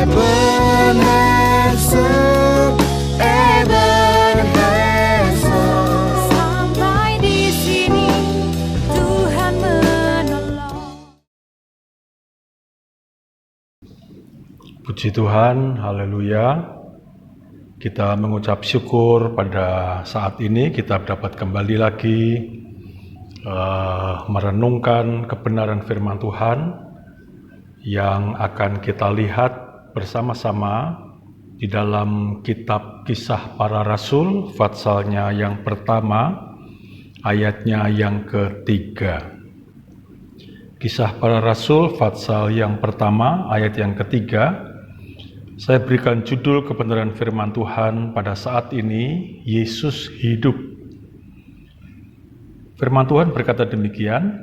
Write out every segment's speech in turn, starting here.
Ebenezer, Ebenezer. Sampai di sini Tuhan menolong. Puji Tuhan, haleluya. Kita mengucap syukur pada saat ini kita dapat kembali lagi merenungkan kebenaran firman Tuhan yang akan kita lihat bersama-sama di dalam kitab Kisah Para Rasul, patsalnya yang pertama, ayatnya yang ketiga. Kisah Para Rasul, patsal yang pertama, ayat yang ketiga. Saya berikan judul kebenaran firman Tuhan pada saat ini, Yesus hidup. Firman Tuhan berkata demikian,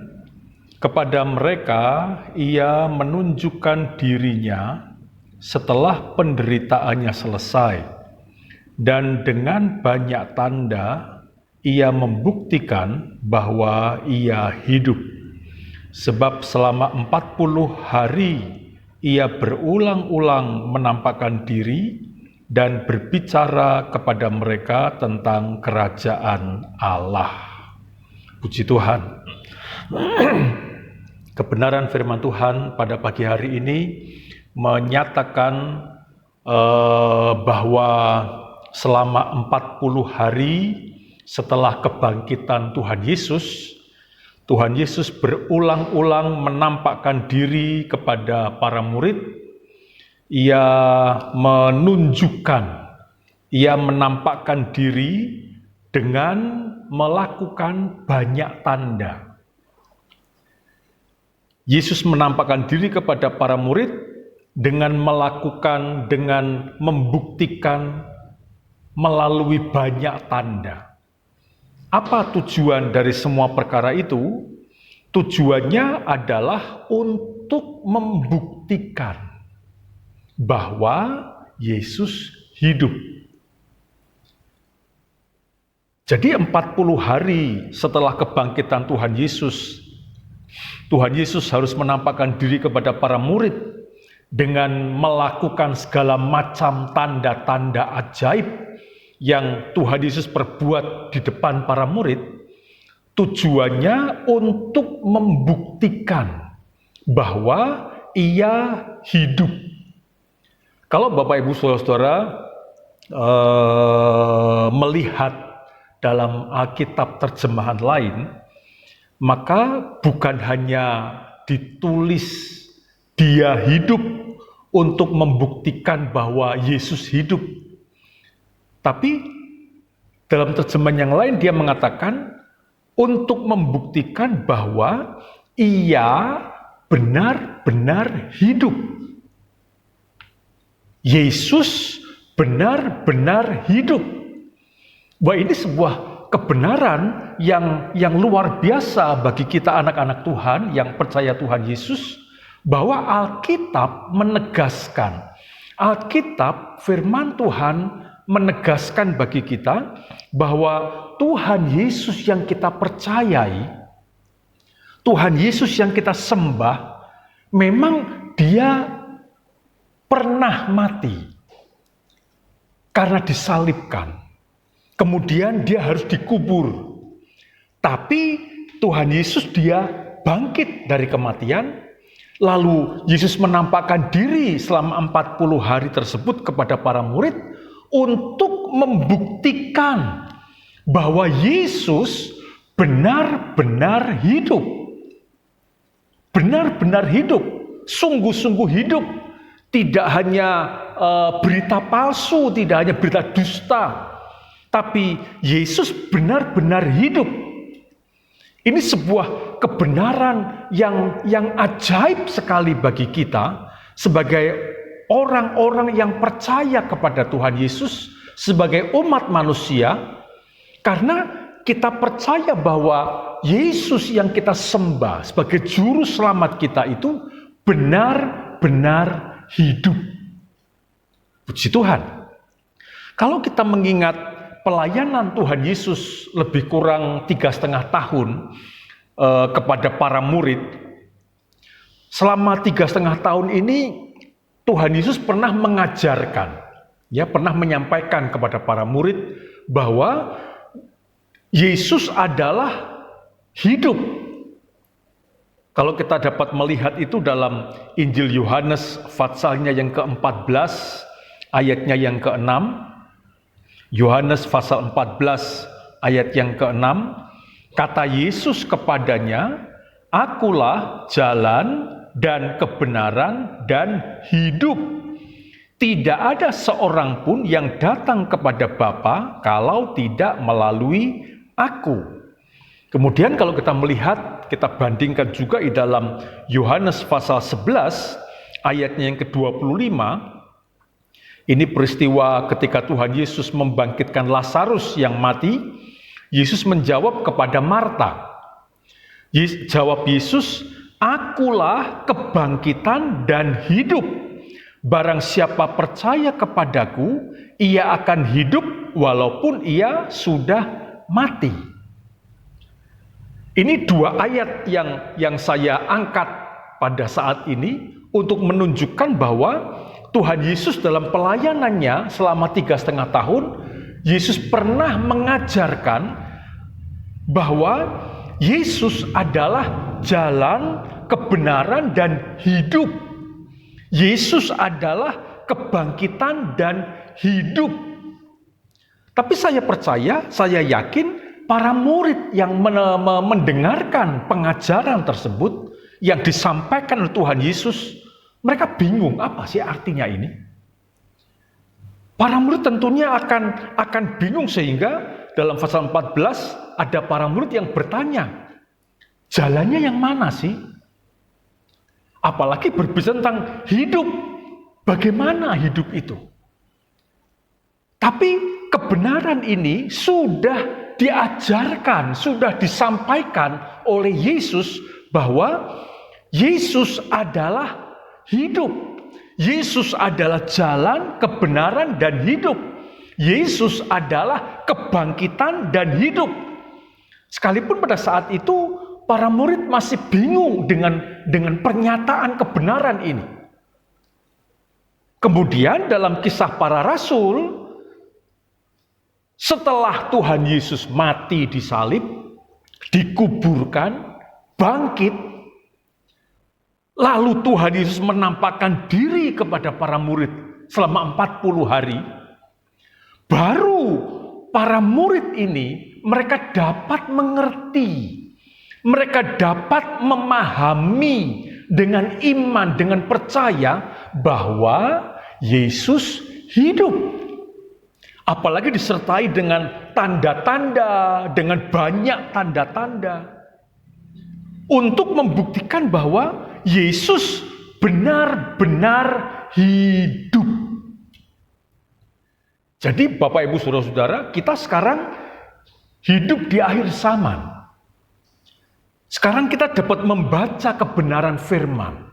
kepada mereka ia menunjukkan dirinya setelah penderitaannya selesai, dan dengan banyak tanda ia membuktikan bahwa ia hidup. Sebab selama 40 hari ia berulang-ulang menampakkan diri dan berbicara kepada mereka tentang kerajaan Allah. Puji Tuhan. Kebenaran firman Tuhan pada pagi hari ini menyatakan bahwa selama 40 hari setelah kebangkitan Tuhan Yesus berulang-ulang menampakkan diri kepada para murid. Ia menunjukkan, ia menampakkan diri dengan melakukan banyak tanda. Yesus menampakkan diri kepada para murid dengan membuktikan melalui banyak tanda. Apa tujuan dari semua perkara itu? Tujuannya adalah untuk membuktikan bahwa Yesus hidup. Jadi 40 hari setelah kebangkitan Tuhan Yesus harus menampakkan diri kepada para murid dengan melakukan segala macam tanda-tanda ajaib yang Tuhan Yesus perbuat di depan para murid, tujuannya untuk membuktikan bahwa ia hidup. Kalau Bapak Ibu Saudara-saudara melihat dalam Alkitab terjemahan lain, maka bukan hanya ditulis dia hidup untuk membuktikan bahwa Yesus hidup, tapi dalam terjemahan yang lain dia mengatakan untuk membuktikan bahwa ia benar-benar hidup. Yesus benar-benar hidup. Wah, ini sebuah kebenaran yang luar biasa bagi kita anak-anak Tuhan yang percaya Tuhan Yesus, bahwa Alkitab menegaskan, Alkitab firman Tuhan menegaskan bagi kita bahwa Tuhan Yesus yang kita percayai, Tuhan Yesus yang kita sembah, memang dia pernah mati karena disalibkan. Kemudian dia harus dikubur. Tapi Tuhan Yesus dia bangkit dari kematian. Lalu Yesus menampakkan diri selama 40 hari tersebut kepada para murid untuk membuktikan bahwa Yesus benar-benar hidup. Benar-benar hidup, sungguh-sungguh hidup. Tidak hanya berita palsu, tidak hanya berita dusta, tapi Yesus benar-benar hidup. Ini sebuah kebenaran yang ajaib sekali bagi kita sebagai orang-orang yang percaya kepada Tuhan Yesus sebagai umat manusia, karena kita percaya bahwa Yesus yang kita sembah sebagai juru selamat kita itu benar-benar hidup. Puji Tuhan. Kalau kita mengingat pelayanan Tuhan Yesus lebih kurang 3,5 tahun kepada para murid, selama 3,5 tahun ini Tuhan Yesus pernah mengajarkan, pernah menyampaikan kepada para murid bahwa Yesus adalah hidup. Kalau kita dapat melihat itu dalam Injil Yohanes pasalnya yang ke-14, ayatnya yang ke-6. Yohanes pasal 14 ayat yang ke-6, kata Yesus kepadanya, "Akulah jalan dan kebenaran dan hidup. Tidak ada seorang pun yang datang kepada Bapa kalau tidak melalui Aku." Kemudian kalau kita melihat, kita bandingkan juga di dalam Yohanes pasal 11 ayatnya yang ke-25. Ini peristiwa ketika Tuhan Yesus membangkitkan Lazarus yang mati. Yesus menjawab kepada Marta. Jawab Yesus, "Akulah kebangkitan dan hidup. Barang siapa percaya kepadaku, ia akan hidup walaupun ia sudah mati." Ini dua ayat yang saya angkat pada saat ini untuk menunjukkan bahwa Tuhan Yesus dalam pelayanannya selama 3,5 tahun, Yesus pernah mengajarkan bahwa Yesus adalah jalan, kebenaran, dan hidup. Yesus adalah kebangkitan dan hidup. Tapi saya percaya, saya yakin para murid yang mendengarkan pengajaran tersebut yang disampaikan oleh Tuhan Yesus, mereka bingung, apa sih artinya ini? Para murid tentunya akan bingung, sehingga dalam pasal 14 ada para murid yang bertanya, jalannya yang mana sih? Apalagi berbicara tentang hidup, bagaimana hidup itu? Tapi kebenaran ini sudah diajarkan, sudah disampaikan oleh Yesus bahwa Yesus adalah hidup. Yesus adalah jalan, kebenaran, dan hidup. Yesus adalah kebangkitan dan hidup. Sekalipun pada saat itu para murid masih bingung dengan pernyataan kebenaran ini. Kemudian dalam Kisah Para Rasul, setelah Tuhan Yesus mati di salib, dikuburkan, bangkit, lalu Tuhan Yesus menampakkan diri kepada para murid selama 40 hari. Baru para murid ini mereka dapat mengerti, mereka dapat memahami dengan iman, dengan percaya bahwa Yesus hidup. Apalagi disertai dengan tanda-tanda, dengan banyak tanda-tanda. Untuk membuktikan bahwa Yesus benar-benar hidup. Jadi Bapak Ibu Saudara-saudara, kita sekarang hidup di akhir zaman. Sekarang kita dapat membaca kebenaran firman.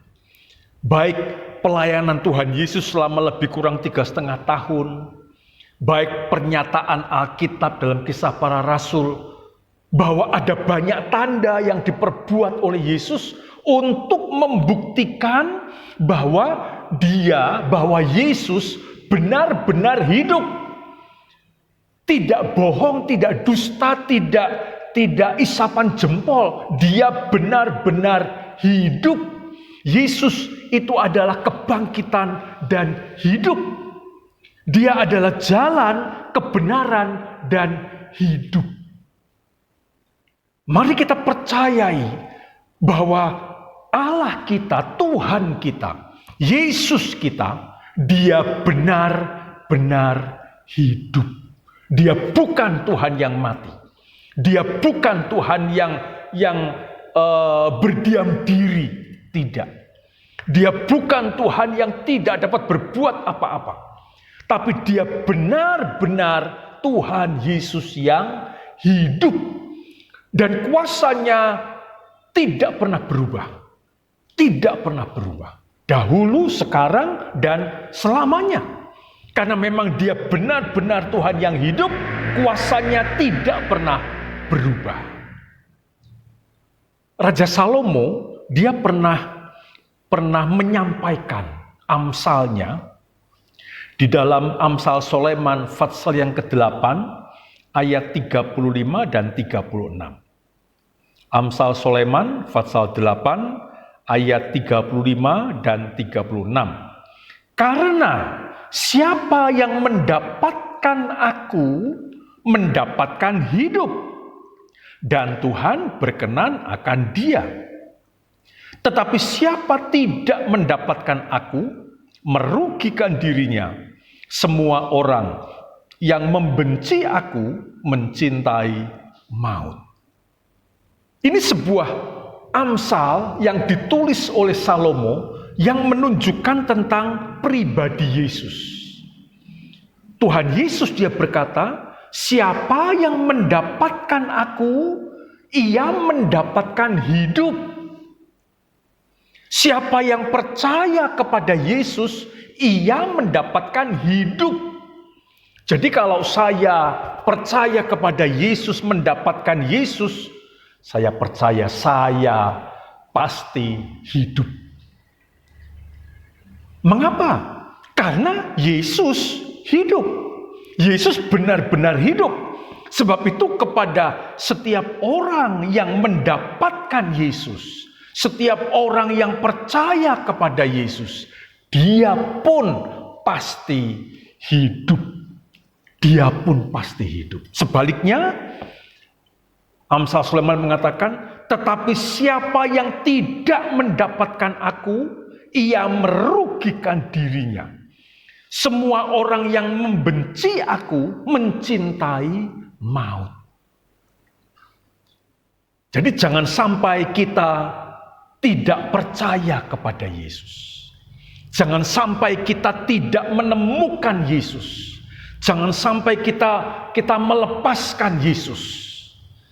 Baik pelayanan Tuhan Yesus selama lebih kurang 3,5 tahun. Baik pernyataan Alkitab dalam Kisah Para Rasul. Bahwa ada banyak tanda yang diperbuat oleh Yesus untuk membuktikan bahwa Yesus benar-benar hidup. Tidak bohong, tidak dusta, tidak isapan jempol. Dia benar-benar hidup. Yesus itu adalah kebangkitan dan hidup. Dia adalah jalan, kebenaran, dan hidup. Mari kita percayai bahwa Allah kita, Tuhan kita, Yesus kita, Dia benar-benar hidup. Dia bukan Tuhan yang mati. Dia bukan Tuhan yang berdiam diri. Tidak. Dia bukan Tuhan yang tidak dapat berbuat apa-apa. Tapi Dia benar-benar Tuhan Yesus yang hidup. Dan kuasanya tidak pernah berubah. Tidak pernah berubah. Dahulu, sekarang, dan selamanya. Karena memang Dia benar-benar Tuhan yang hidup, kuasanya tidak pernah berubah. Raja Salomo, dia pernah menyampaikan Amsalnya, di dalam Amsal Sulaiman pasal yang ke-8 ayat 35 dan 36. Amsal Sulaiman pasal 8 ayat 35 dan 36. Karena siapa yang mendapatkan aku mendapatkan hidup, dan Tuhan berkenan akan dia. Tetapi siapa tidak mendapatkan aku merugikan dirinya. Semua orang yang membenci aku mencintai maut. Ini sebuah Amsal yang ditulis oleh Salomo yang menunjukkan tentang pribadi Yesus. Tuhan Yesus dia berkata, siapa yang mendapatkan aku, ia mendapatkan hidup. Siapa yang percaya kepada Yesus, ia mendapatkan hidup. Jadi kalau saya percaya kepada Yesus, mendapatkan Yesus, saya percaya saya pasti hidup. Mengapa? Karena Yesus hidup. Yesus benar-benar hidup. Sebab itu kepada setiap orang yang mendapatkan Yesus, setiap orang yang percaya kepada Yesus, dia pun pasti hidup. Dia pun pasti hidup. Sebaliknya, Amsal Sulaiman mengatakan, tetapi siapa yang tidak mendapatkan aku, ia merugikan dirinya. Semua orang yang membenci aku mencintai maut. Jadi jangan sampai kita tidak percaya kepada Yesus. Jangan sampai kita tidak menemukan Yesus. Jangan sampai kita melepaskan Yesus.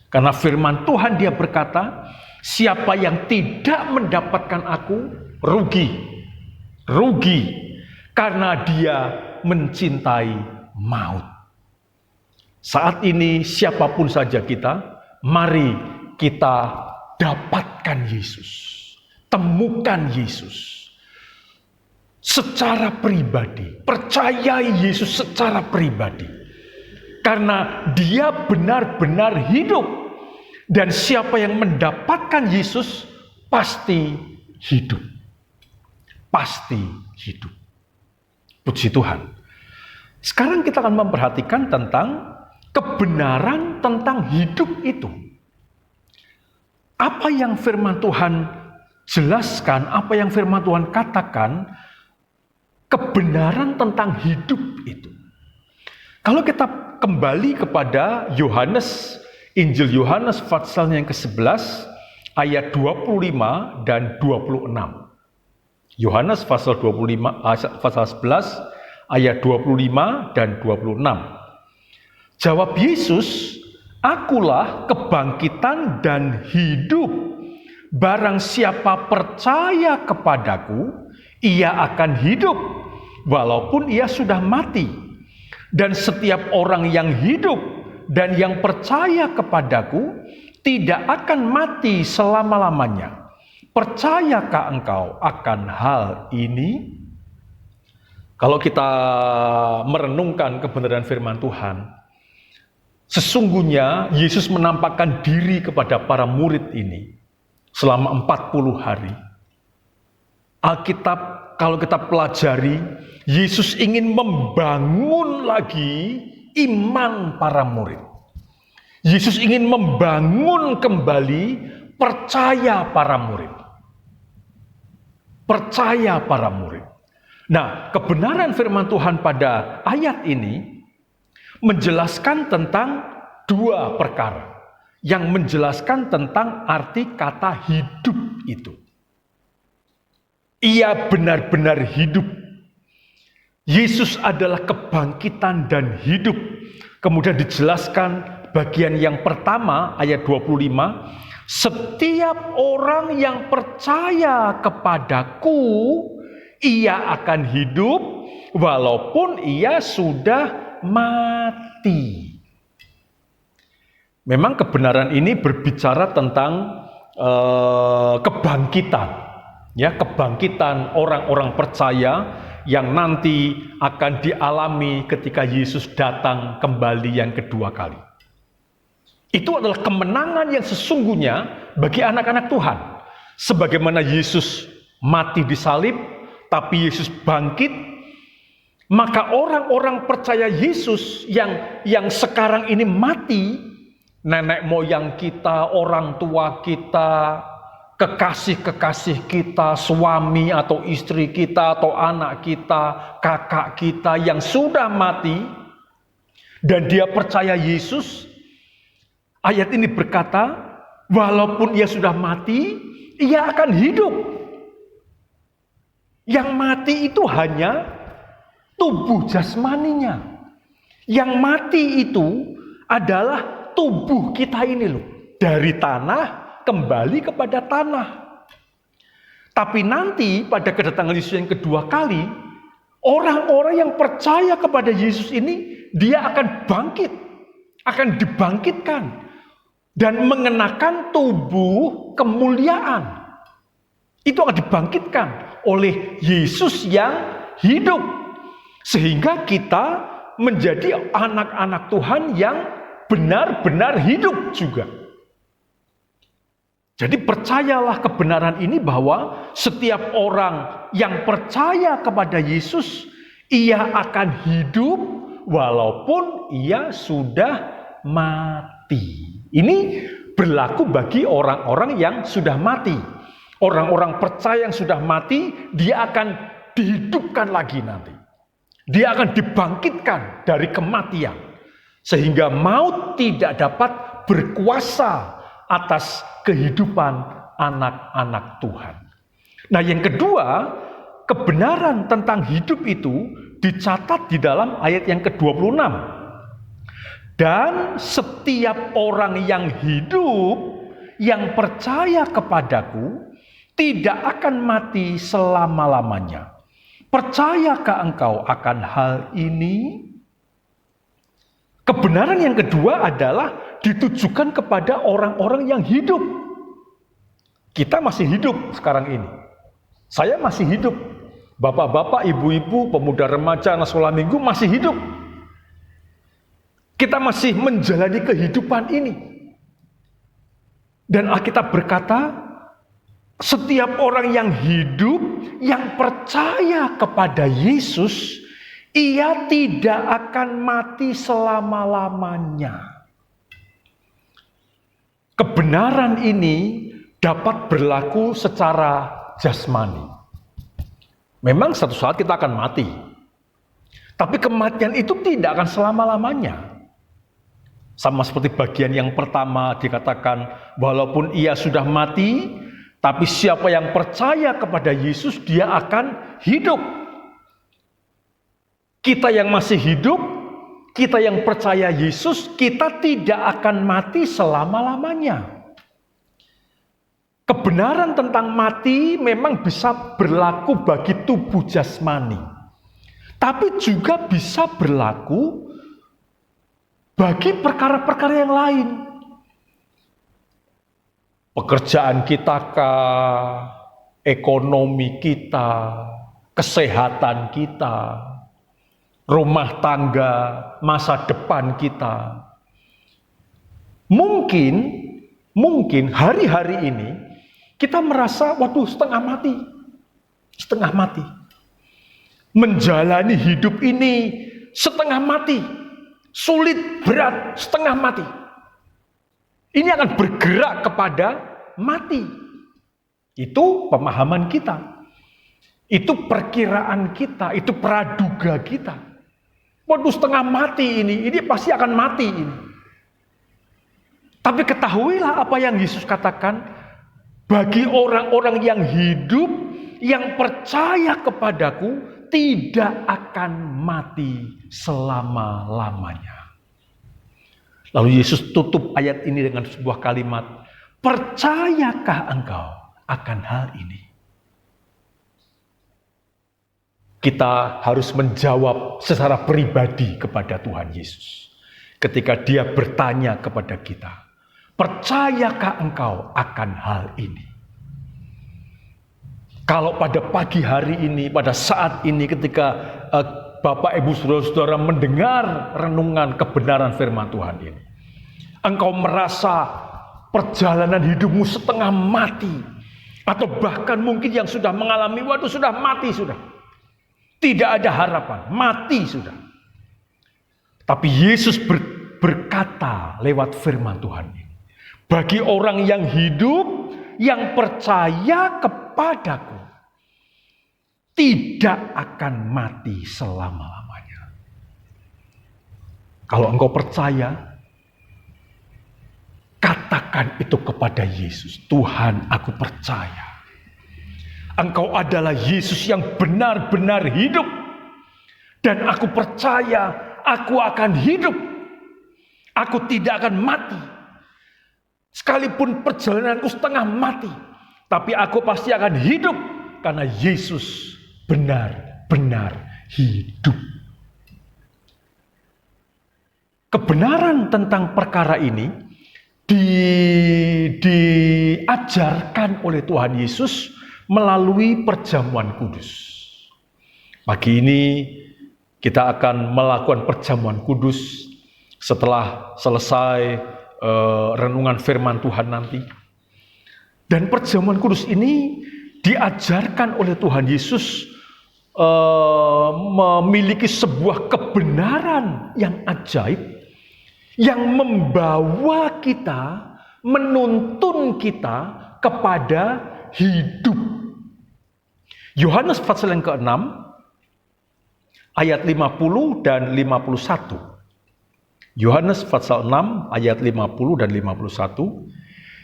Karena firman Tuhan dia berkata, siapa yang tidak mendapatkan aku, rugi. Karena dia mencintai maut. Saat ini siapapun saja kita, mari kita dapatkan Yesus. Temukan Yesus. Secara pribadi. Percayai Yesus secara pribadi. Karena dia benar-benar hidup. Dan siapa yang mendapatkan Yesus pasti hidup. Pasti hidup. Puji Tuhan. Sekarang kita akan memperhatikan tentang kebenaran tentang hidup itu. Apa yang firman Tuhan jelaskan, apa yang firman Tuhan katakan, kebenaran tentang hidup itu. Kalau kita kembali kepada Yohanes, Injil Yohanes pasalnya yang ke-11 ayat 25 dan 26. Yohanes pasal 25 pasal 11 ayat 25 dan 26. Jawab Yesus, akulah kebangkitan dan hidup. Barang siapa percaya kepadaku, ia akan hidup walaupun ia sudah mati. Dan setiap orang yang hidup dan yang percaya kepadaku tidak akan mati selama-lamanya. Percayakah engkau akan hal ini? Kalau kita merenungkan kebenaran firman Tuhan, sesungguhnya Yesus menampakkan diri kepada para murid ini selama 40 hari. Alkitab, kalau kita pelajari, Yesus ingin membangun lagi iman para murid. Yesus ingin membangun kembali percaya para murid. Percaya para murid. Nah, kebenaran firman Tuhan pada ayat ini menjelaskan tentang dua perkara. Yang menjelaskan tentang arti kata hidup itu. Ia benar-benar hidup. Yesus adalah kebangkitan dan hidup. Kemudian dijelaskan bagian yang pertama ayat 25. Setiap orang yang percaya kepadaku, ia akan hidup walaupun ia sudah mati. Memang kebenaran ini berbicara tentang kebangkitan. Ya, kebangkitan orang-orang percaya yang nanti akan dialami ketika Yesus datang kembali yang kedua kali. Itu adalah kemenangan yang sesungguhnya bagi anak-anak Tuhan. Sebagaimana Yesus mati di salib, tapi Yesus bangkit, maka orang-orang percaya Yesus yang sekarang ini mati, nenek moyang kita, orang tua kita, kekasih-kekasih kita, suami atau istri kita, atau anak kita, kakak kita yang sudah mati, dan dia percaya Yesus. Ayat ini berkata, walaupun ia sudah mati, ia akan hidup. Yang mati itu hanya tubuh jasmaninya. Yang mati itu adalah tubuh kita ini loh. Dari tanah kembali kepada tanah. Tapi nanti pada kedatangan Yesus yang kedua kali, orang-orang yang percaya kepada Yesus ini, dia akan bangkit, akan dibangkitkan, dan mengenakan tubuh kemuliaan. Itu akan dibangkitkan oleh Yesus yang hidup. Sehingga kita menjadi anak-anak Tuhan yang benar-benar hidup juga. Jadi percayalah kebenaran ini bahwa setiap orang yang percaya kepada Yesus, ia akan hidup walaupun ia sudah mati. Ini berlaku bagi orang-orang yang sudah mati. Orang-orang percaya yang sudah mati, dia akan dihidupkan lagi nanti. Dia akan dibangkitkan dari kematian. Sehingga maut tidak dapat berkuasa atas kehidupan anak-anak Tuhan. Nah, yang kedua, kebenaran tentang hidup itu dicatat di dalam ayat yang ke-26. Dan setiap orang yang hidup, yang percaya kepadaku, tidak akan mati selama-lamanya. Percayakah engkau akan hal ini? Kebenaran yang kedua adalah ditujukan kepada orang-orang yang hidup. Kita masih hidup sekarang ini. Saya masih hidup. Bapak-bapak, ibu-ibu, pemuda remaja, anak sekolah minggu masih hidup. Kita masih menjalani kehidupan ini. Dan Alkitab berkata, setiap orang yang hidup, yang percaya kepada Yesus, ia tidak akan mati selama-lamanya. Kebenaran ini dapat berlaku secara jasmani. Memang suatu saat kita akan mati. Tapi kematian itu tidak akan selama-lamanya. Sama seperti bagian yang pertama dikatakan, walaupun ia sudah mati, tapi siapa yang percaya kepada Yesus, dia akan hidup. Kita yang masih hidup, kita yang percaya Yesus, kita tidak akan mati selama-lamanya. Kebenaran tentang mati memang bisa berlaku bagi tubuh jasmani, tapi juga bisa berlaku bagi perkara-perkara yang lain. Pekerjaan kita kah, ekonomi kita, kesehatan kita, rumah tangga, masa depan kita. Mungkin hari-hari ini kita merasa, waduh, setengah mati. Menjalani hidup ini setengah mati. Sulit, berat, setengah mati. Ini akan bergerak kepada mati. Itu pemahaman kita. Itu perkiraan kita, itu praduga kita. Waduh, setengah mati ini pasti akan mati ini. Tapi ketahuilah apa yang Yesus katakan, bagi orang-orang yang hidup, yang percaya kepadaku, tidak akan mati selama-lamanya. Lalu Yesus tutup ayat ini dengan sebuah kalimat, percayakah engkau akan hal ini? Kita harus menjawab secara pribadi kepada Tuhan Yesus. Ketika dia bertanya kepada kita, percayakah engkau akan hal ini? Kalau pada pagi hari ini, pada saat ini ketika Bapak Ibu Saudara-saudara mendengar renungan kebenaran firman Tuhan ini, engkau merasa perjalanan hidupmu setengah mati, atau bahkan mungkin yang sudah mengalami, waduh sudah mati sudah. Tidak ada harapan, mati sudah. Tapi Yesus berkata lewat firman Tuhan ini, bagi orang yang hidup, yang percaya kepadaku, tidak akan mati selama-lamanya. Kalau engkau percaya, katakan itu kepada Yesus. Tuhan, aku percaya. Engkau adalah Yesus yang benar-benar hidup. Dan aku percaya aku akan hidup. Aku tidak akan mati. Sekalipun perjalananku setengah mati, tapi aku pasti akan hidup karena Yesus benar-benar hidup. Kebenaran tentang perkara ini diajarkan oleh Tuhan Yesus melalui perjamuan kudus. Pagi ini kita akan melakukan perjamuan kudus setelah selesai renungan firman Tuhan nanti. Dan perjamuan kudus ini diajarkan oleh Tuhan Yesus memiliki sebuah kebenaran yang ajaib yang membawa kita, menuntun kita kepada hidup. Yohanes pasal yang ke-6 ayat 50 dan 51. Yohanes pasal 6 ayat 50 dan 51.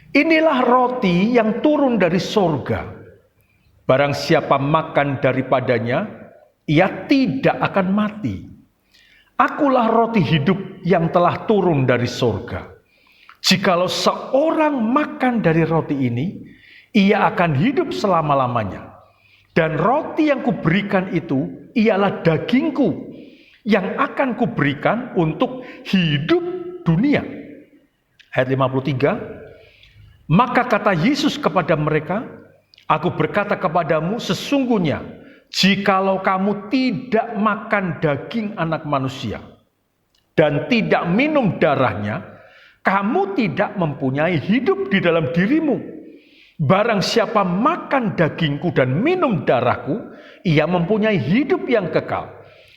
Inilah roti yang turun dari sorga. Barang siapa makan daripadanya, ia tidak akan mati. Akulah roti hidup yang telah turun dari sorga. Jikalau seorang makan dari roti ini, ia akan hidup selama-lamanya. Dan roti yang kuberikan itu ialah dagingku, yang akan kuberikan untuk hidup dunia. Ayat 53. Maka kata Yesus kepada mereka, aku berkata kepadamu, sesungguhnya jikalau kamu tidak makan daging anak manusia dan tidak minum darahnya, kamu tidak mempunyai hidup di dalam dirimu. Barang siapa makan dagingku dan minum darahku, ia mempunyai hidup yang kekal.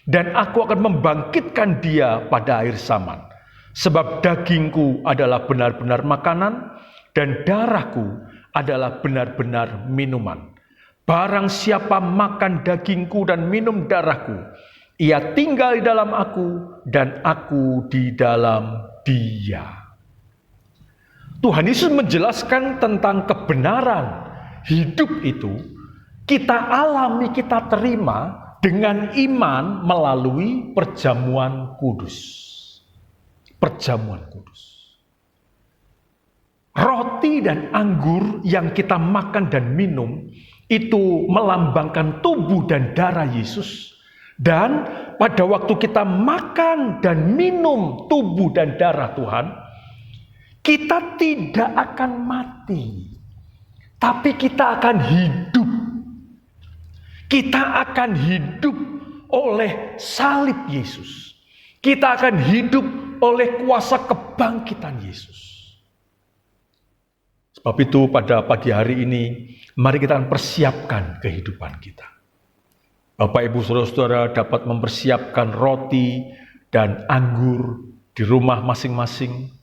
Dan aku akan membangkitkan dia pada akhir zaman. Sebab dagingku adalah benar-benar makanan, dan darahku adalah benar-benar minuman. Barang siapa makan dagingku dan minum darahku, ia tinggal di dalam aku, dan aku di dalam dia. Tuhan Yesus menjelaskan tentang kebenaran hidup itu, kita alami, kita terima dengan iman melalui perjamuan kudus. Perjamuan kudus. Roti dan anggur yang kita makan dan minum itu melambangkan tubuh dan darah Yesus. Dan pada waktu kita makan dan minum tubuh dan darah Tuhan, kita tidak akan mati, tapi kita akan hidup. Kita akan hidup oleh salib Yesus. Kita akan hidup oleh kuasa kebangkitan Yesus. Sebab itu pada pagi hari ini, mari kita akan persiapkan kehidupan kita. Bapak, Ibu, Saudara-saudara dapat mempersiapkan roti dan anggur di rumah masing-masing.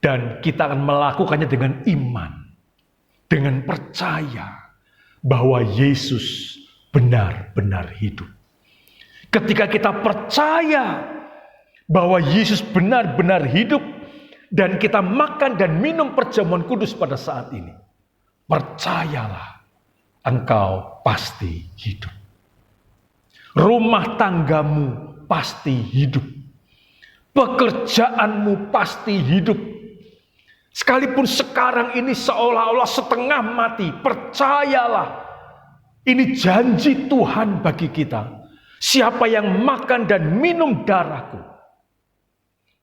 Dan kita akan melakukannya dengan iman, dengan percaya bahwa Yesus benar-benar hidup. Ketika kita percaya bahwa Yesus benar-benar hidup dan kita makan dan minum perjamuan kudus pada saat ini, percayalah, engkau pasti hidup. Rumah tanggamu pasti hidup. Pekerjaanmu pasti hidup. Sekalipun sekarang ini seolah-olah setengah mati, percayalah, ini janji Tuhan bagi kita. Siapa yang makan dan minum darahku,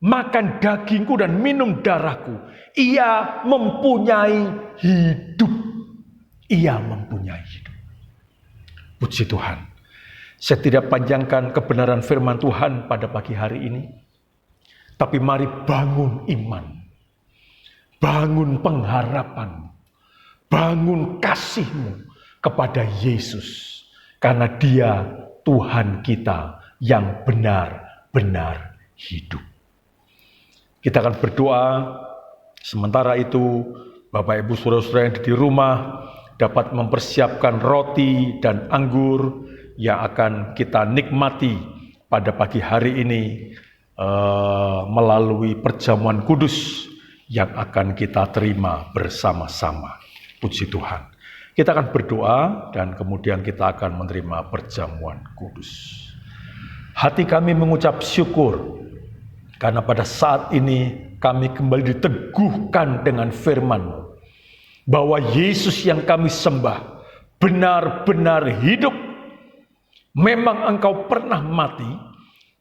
makan dagingku dan minum darahku, ia mempunyai hidup. Ia mempunyai hidup. Puji Tuhan. Saya tidak panjangkan kebenaran firman Tuhan pada pagi hari ini. Tapi mari bangun iman. Bangun pengharapan. Bangun kasihmu kepada Yesus. Karena Dia Tuhan kita yang benar-benar hidup. Kita akan berdoa. Sementara itu, Bapak Ibu Saudara-saudara yang di rumah dapat mempersiapkan roti dan anggur yang akan kita nikmati pada pagi hari ini melalui perjamuan kudus yang akan kita terima bersama-sama. Puji Tuhan. Kita akan berdoa dan kemudian kita akan menerima perjamuan kudus. Hati kami mengucap syukur karena pada saat ini kami kembali diteguhkan dengan firman-Mu bahwa Yesus yang kami sembah benar-benar hidup. Memang Engkau pernah mati,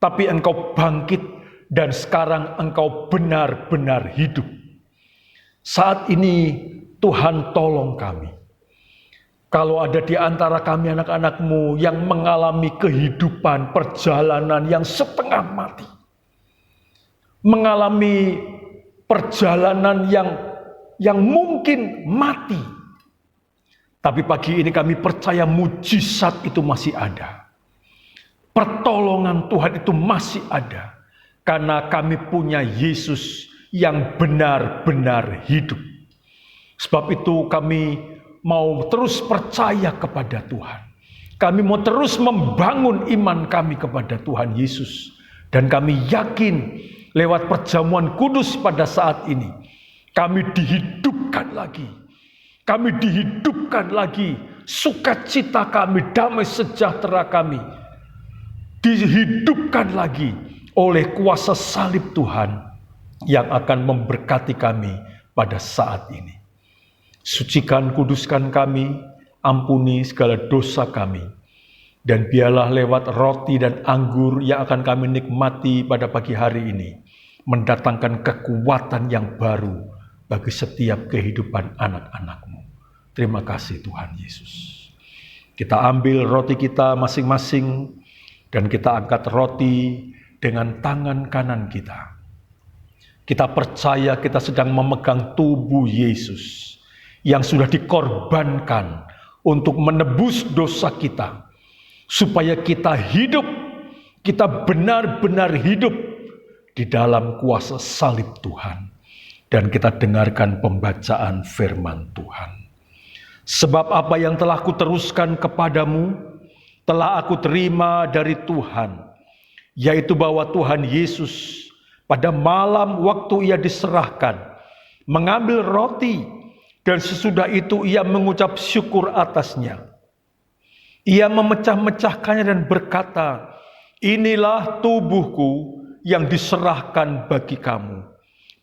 tapi Engkau bangkit dan sekarang Engkau benar-benar hidup. Saat ini Tuhan tolong kami. Kalau ada di antara kami anak-anak-Mu yang mengalami kehidupan perjalanan yang setengah mati, mengalami perjalanan yang mungkin mati. Tapi pagi ini kami percaya mujizat itu masih ada. Pertolongan Tuhan itu masih ada. Karena kami punya Yesus yang benar-benar hidup. Sebab itu kami mau terus percaya kepada Tuhan. Kami mau terus membangun iman kami kepada Tuhan Yesus. Dan kami yakin lewat perjamuan kudus pada saat ini, kami dihidupkan lagi. Kami dihidupkan lagi. Sukacita kami, damai sejahtera kami dihidupkan lagi oleh kuasa salib Tuhan yang akan memberkati kami pada saat ini. Sucikan, kuduskan kami, ampuni segala dosa kami. Dan biarlah lewat roti dan anggur yang akan kami nikmati pada pagi hari ini, mendatangkan kekuatan yang baru bagi setiap kehidupan anak-anak-Mu. Terima kasih Tuhan Yesus. Kita ambil roti kita masing-masing dan kita angkat roti dengan tangan kanan kita. Kita percaya kita sedang memegang tubuh Yesus yang sudah dikorbankan untuk menebus dosa kita. Supaya kita hidup, kita benar-benar hidup di dalam kuasa salib Tuhan. Dan kita dengarkan pembacaan firman Tuhan. Sebab apa yang telah kuteruskan kepadamu, telah aku terima dari Tuhan. Yaitu bahwa Tuhan Yesus pada malam waktu Ia diserahkan, mengambil roti, dan sesudah itu Ia mengucap syukur atasnya. Ia memecah-mecahkannya dan berkata, inilah tubuhku yang diserahkan bagi kamu.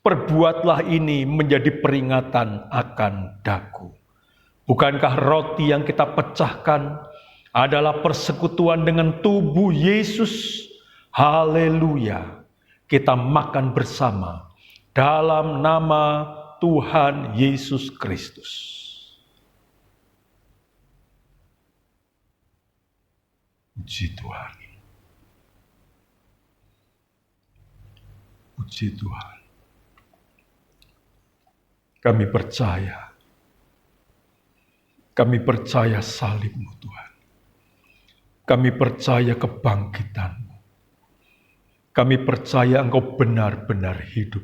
Perbuatlah ini menjadi peringatan akan daku. Bukankah roti yang kita pecahkan adalah persekutuan dengan tubuh Yesus? Haleluya. Kita makan bersama dalam nama Tuhan Yesus Kristus. Puji Tuhan. Puji Tuhan. Kami percaya. Kami percaya salib-Mu Tuhan. Kami percaya kebangkitan-Mu. Kami percaya Engkau benar-benar hidup.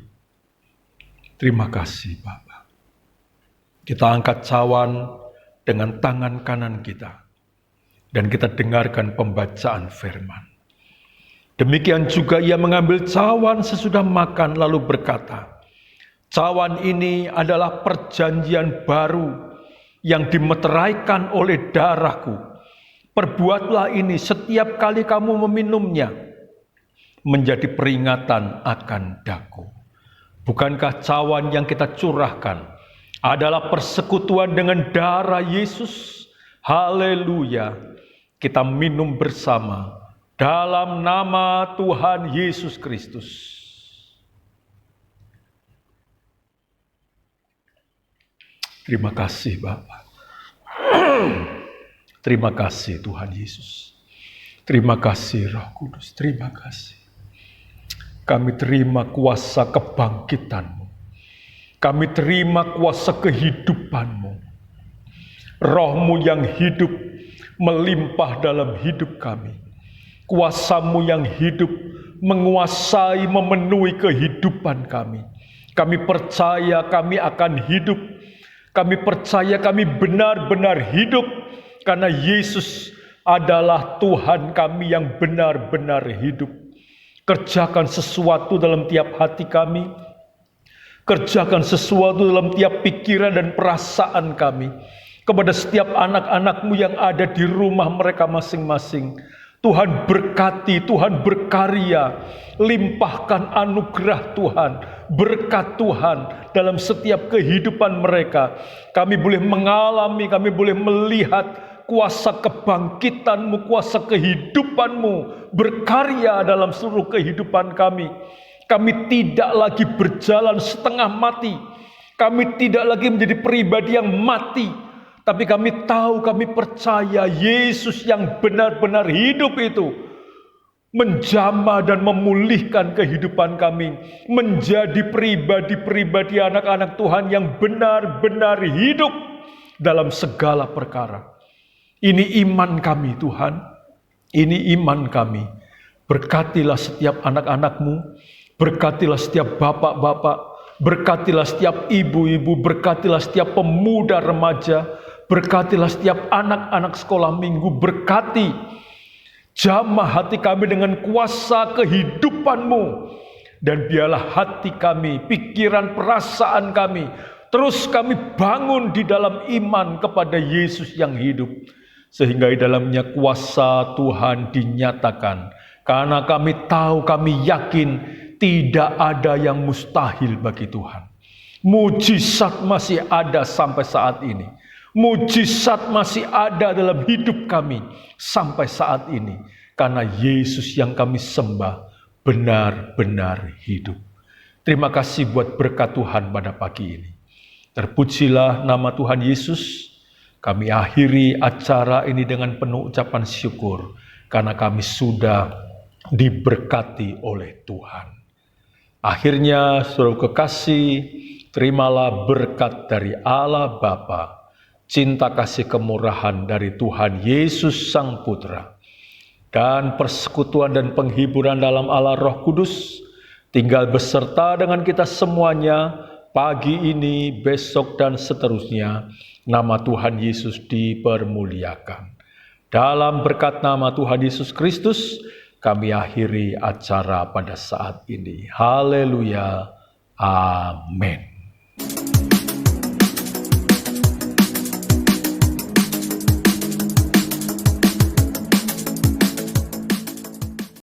Terima kasih Bapa. Kita angkat cawan dengan tangan kanan kita. Dan kita dengarkan pembacaan firman. Demikian juga Ia mengambil cawan sesudah makan lalu berkata, cawan ini adalah perjanjian baru yang dimeteraikan oleh darahku. Perbuatlah ini setiap kali kamu meminumnya, menjadi peringatan akan daku. Bukankah cawan yang kita curahkan adalah persekutuan dengan darah Yesus? Haleluya. Kita minum bersama dalam nama Tuhan Yesus Kristus. Terima kasih Bapa. Terima kasih Tuhan Yesus. Terima kasih Roh Kudus. Terima kasih. Kami terima kuasa kebangkitan-Mu. Kami terima kuasa kehidupan-Mu. Roh-Mu yang hidup melimpah dalam hidup kami. Kuasa-Mu yang hidup menguasai, memenuhi kehidupan kami. Kami percaya kami akan hidup. Kami percaya kami benar-benar hidup karena Yesus adalah Tuhan kami yang benar-benar hidup. Kerjakan sesuatu dalam tiap hati kami. Kerjakan sesuatu dalam tiap pikiran dan perasaan kami. Kepada setiap anak-anak-Mu yang ada di rumah mereka masing-masing. Tuhan berkati, Tuhan berkarya, limpahkan anugerah Tuhan, berkat Tuhan dalam setiap kehidupan mereka. Kami boleh mengalami, kami boleh melihat kuasa kebangkitan-Mu, kuasa kehidupan-Mu berkarya dalam seluruh kehidupan kami. Kami tidak lagi berjalan setengah mati, kami tidak lagi menjadi pribadi yang mati. Tapi kami tahu, kami percaya Yesus yang benar-benar hidup itu menjamah dan memulihkan kehidupan kami. Menjadi pribadi-pribadi anak-anak Tuhan yang benar-benar hidup dalam segala perkara. Ini iman kami Tuhan, ini iman kami. Berkatilah setiap anak-anak-Mu, berkatilah setiap bapak-bapak, berkatilah setiap ibu-ibu, berkatilah setiap pemuda remaja, berkatilah setiap anak-anak sekolah minggu, berkati jamah hati kami dengan kuasa kehidupan-Mu. Dan biarlah hati kami, pikiran, perasaan kami, terus kami bangun di dalam iman kepada Yesus yang hidup. Sehingga di dalamnya kuasa Tuhan dinyatakan. Karena kami tahu, kami yakin tidak ada yang mustahil bagi Tuhan. Mujizat masih ada sampai saat ini. Mujizat masih ada dalam hidup kami sampai saat ini. Karena Yesus yang kami sembah benar-benar hidup. Terima kasih buat berkat Tuhan pada pagi ini. Terpujilah nama Tuhan Yesus. Kami akhiri acara ini dengan penuh ucapan syukur. Karena kami sudah diberkati oleh Tuhan. Akhirnya, saudara kekasih, terimalah berkat dari Allah Bapa, cinta kasih kemurahan dari Tuhan Yesus Sang Putra, dan persekutuan dan penghiburan dalam Allah Roh Kudus, tinggal beserta dengan kita semuanya, pagi ini, besok, dan seterusnya. Nama Tuhan Yesus dipermuliakan. Dalam berkat nama Tuhan Yesus Kristus, kami akhiri acara pada saat ini. Haleluya. Amin.